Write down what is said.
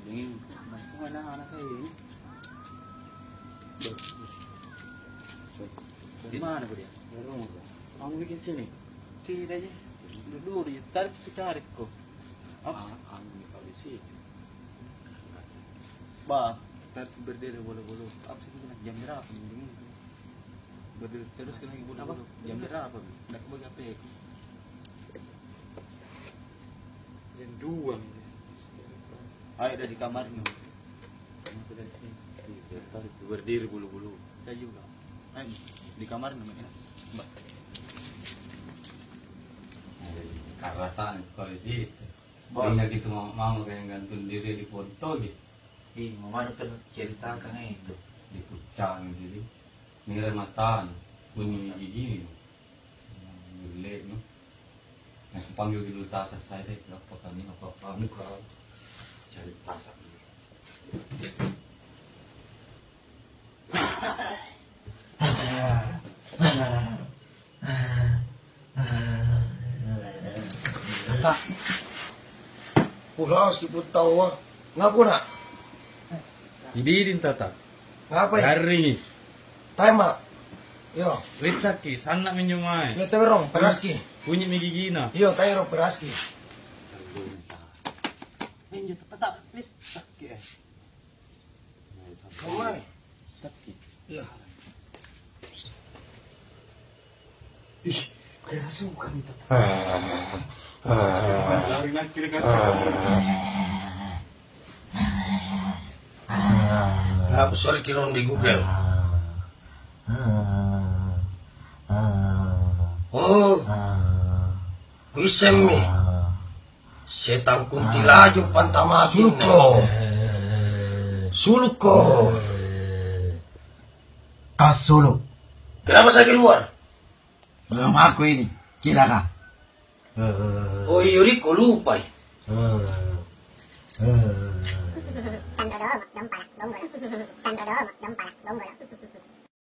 Ingin masuk anak-anak kayak ini. Gimana bu dia? Kamu bikin sini. Kita aja. Dulu dia tarik tarik kok. Apa? Angin kalau sih. Bah, tarik berdiri bolu-bolu. Apa sih itu jam berapa ini? Berdiri terus kena bolu-bolu. Jam berapa? Nak bagi apa? Jam 2. Ayo dari kamarnya. Kamu dari sini. Tarik berdiri bulu-bulu. Saya juga. Ayo di kamar namanya. Mbak. Karasan kalau sih. Banyak gitu mama kayak gantung diri di foto gitu. Ih, mama kan ceritakan itu. Di pucang gitu. Ngira mata, bunyi gigi. Gile no. Nah, panggil dulu tak atas saya deh. Apa kami apa muka. Cari pasak dulu. Tak. Pulas diputau wah. Ngapu nak? Idin tata. Ngapain? Garis. Tema. Yo, Ritaki, sana menyumai. yo terong peraski. Bunyi migigina. Yo tayo peraski. Ini tetap tak. Kumai. Tapi Yo. Ih, kerasukan itu. Lari nak kiri kan. Aku sorry kirong di Google. Oh, kuisem mi. Setan kuntilaju pantamasin. Sulko. Kasuluk. Kenapa saya keluar? Belum aku ini. Cilaka. Oh iya, Riko lupa. Sandro domo, dompala, bongola. Sandro domo, dompala, bongola.